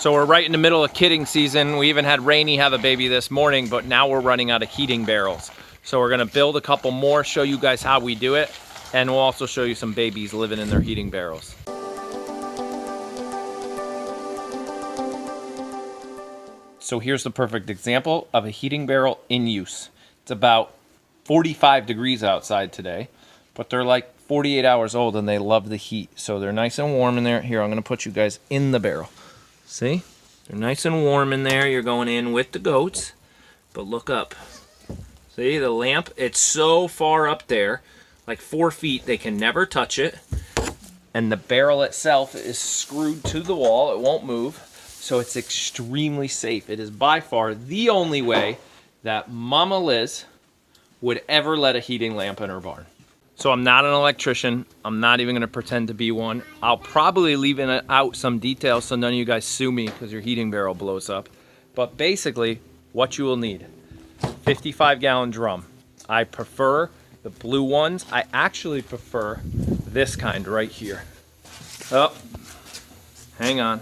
So we're right in the middle of kidding season. We even had Rainy have a baby this morning, but now we're running out of heating barrels. So we're gonna build a couple more, show you guys how we do it, and we'll also show you some babies living in their heating barrels. So here's the perfect example of a heating barrel in use. It's about 45 degrees outside today, but they're like 48 hours old and they love the heat. So they're nice and warm in there. Here, I'm gonna put you guys in the barrel. See? They're nice and warm in there. You're going in with the goats, but look up. See the lamp? It's so far up there, like 4 feet, they can never touch it. And the barrel itself is screwed to the wall. It won't move. So it's extremely safe. It is by far the only way that Mama Liz would ever let a heating lamp in her barn. So I'm not an electrician. I'm not even gonna pretend to be one. I'll probably leave out some details so none of you guys sue me because your heating barrel blows up. But basically, what you will need, 55-gallon drum. I prefer the blue ones. I actually prefer this kind right here. Oh, hang on.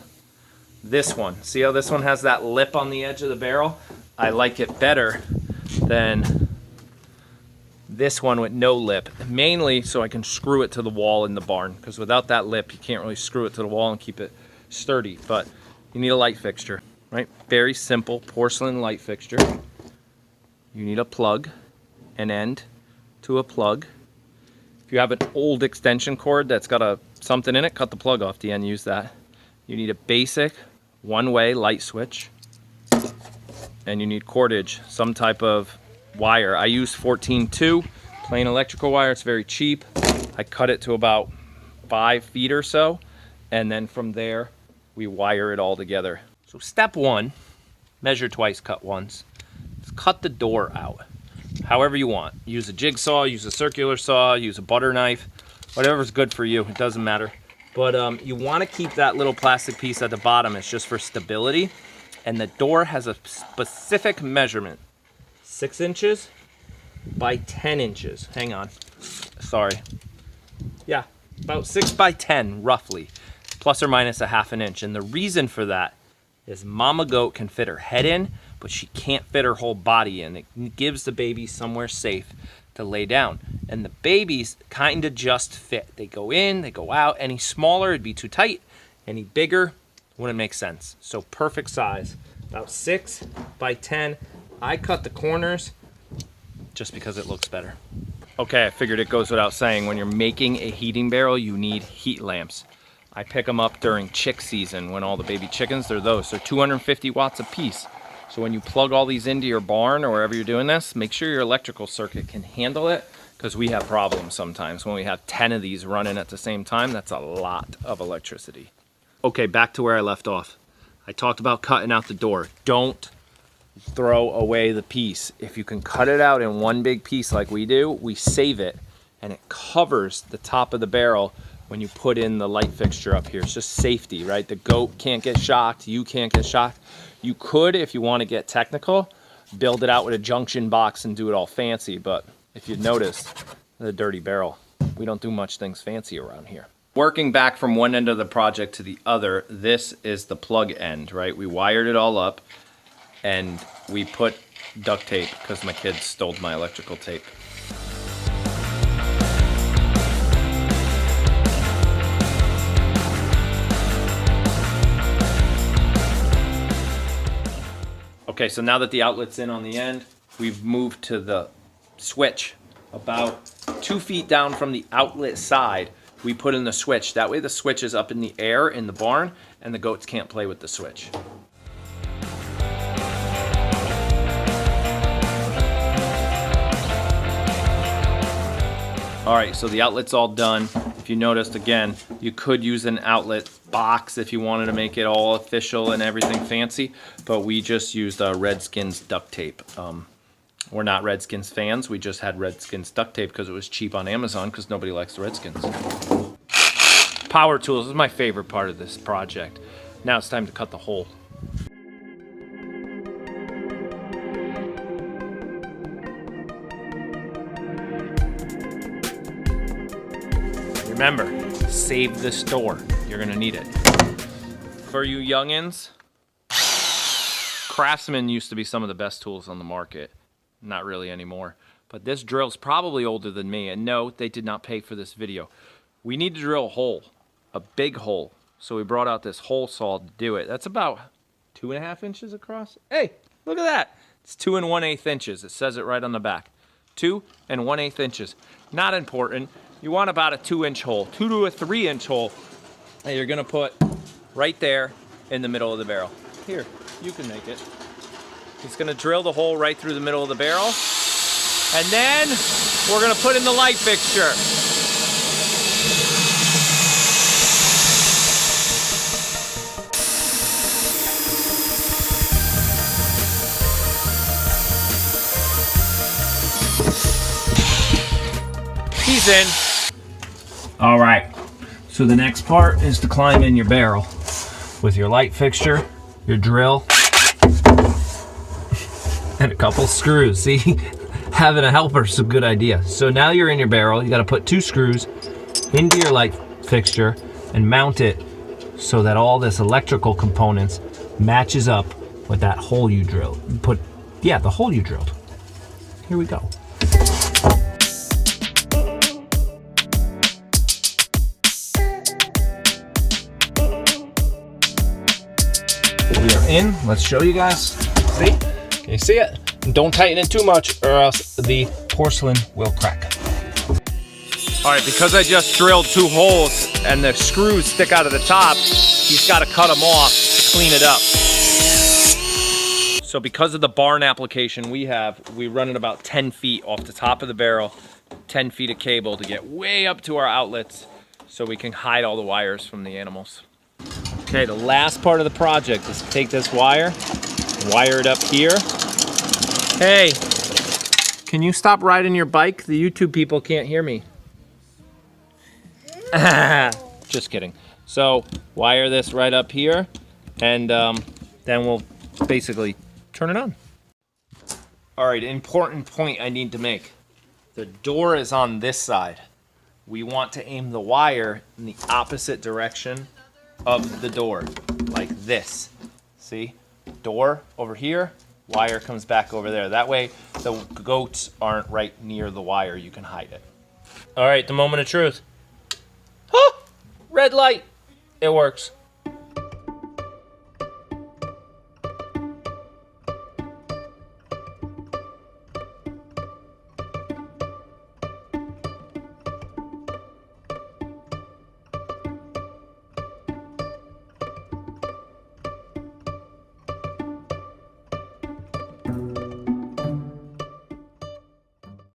This one, see how this one has that lip on the edge of the barrel? I like it better than this one with no lip, mainly so I can screw it to the wall in the barn, because without that lip, you can't really screw it to the wall and keep it sturdy. But you need a light fixture, right? Very simple porcelain light fixture. You need a plug, an end to a plug. If you have an old extension cord that's got something in it, cut the plug off the end, use that. You need a basic one-way light switch, and you need cordage, some type of wire. I use 14-2 plain electrical wire. It's very cheap. I cut it to about 5 feet or so, and then from there we wire it all together. So step one, measure twice, cut once. Just cut the door out however you want. Use a jigsaw, use a circular saw, use a butter knife, whatever's good for you. It doesn't matter. But you want to keep that little plastic piece at the bottom. It's just for stability. And the door has a specific measurement. 6 inches by 10 inches. Hang on. Sorry. Yeah, about 6 by 10, roughly. Plus or minus a half an inch. And the reason for that is Mama Goat can fit her head in, but she can't fit her whole body in. It gives the baby somewhere safe to lay down. And the babies kind of just fit. They go in, they go out. Any smaller, it'd be too tight. Any bigger, wouldn't make sense. So perfect size, about 6 by 10. I cut the corners just because it looks better. Okay, I figured it goes without saying, when you're making a heating barrel, you need heat lamps. I pick them up during chick season when all the baby chickens, they're those. They're 250 watts a piece. So when you plug all these into your barn or wherever you're doing this, make sure your electrical circuit can handle it, because we have problems sometimes. When we have 10 of these running at the same time, that's a lot of electricity. Okay, back to where I left off. I talked about cutting out the door. Don't throw away the piece. If you can cut it out in one big piece like we do, we save it, and it covers the top of the barrel when you put in the light fixture up here. It's just safety, right? The goat can't get shocked, you can't get shocked. You could, if you want to get technical, build it out with a junction box and do it all fancy, but if you notice, the dirty barrel, we don't do much things fancy around here. Working back from one end of the project to the other, this is the plug end, right? We wired it all up, and we put duct tape because my kids stole my electrical tape. Okay, so now that the outlet's in on the end, we've moved to the switch. About 2 feet down from the outlet side, we put in the switch. That way the switch is up in the air in the barn, and the goats can't play with the switch. All right, so the outlet's all done. If you noticed, again, you could use an outlet box if you wanted to make it all official and everything fancy, but we just used Redskins duct tape. We're not Redskins fans. We just had Redskins duct tape because it was cheap on Amazon because nobody likes the Redskins. Power tools is my favorite part of this project. Now it's time to cut the hole. Remember, save this door. You're gonna need it. For you youngins, Craftsman used to be some of the best tools on the market. Not really anymore. But this drill's probably older than me, and no, they did not pay for this video. We need to drill a hole, a big hole. So we brought out this hole saw to do it. That's about 2.5 inches across. Hey, look at that. It's 2 1/8 inches. It says it right on the back. 2 1/8 inches. Not important. You want about a 2-inch hole, 2 to a 3-inch hole that you're gonna put right there in the middle of the barrel. Here, you can make it. He's gonna drill the hole right through the middle of the barrel. And then we're gonna put in the light fixture. He's in. All right, so the next part is to climb in your barrel with your light fixture, your drill, and a couple screws. See, having a helper is a good idea. So now you're in your barrel, you gotta put 2 screws into your light fixture and mount it so that all this electrical components matches up with that hole you drilled. The hole you drilled. Here we go. We are in. Let's show you guys. See? Can you see it? And don't tighten it too much or else the porcelain will crack. All right, because I just drilled 2 holes and the screws stick out of the top, he's got to cut them off to clean it up. So because of the barn application we run it about 10 feet off the top of the barrel, 10 feet of cable to get way up to our outlets so we can hide all the wires from the animals. Okay, the last part of the project is to take this wire it up here. Hey, can you stop riding your bike? The YouTube people can't hear me. Just kidding. So wire this right up here, and then we'll basically turn it on. All right, important point I need to make. The door is on this side. We want to aim the wire in the opposite direction of the door, like this. See? Door over here, wire comes back over there. That way the goats aren't right near the wire. You can hide it. All right, the moment of truth. Red light. It works.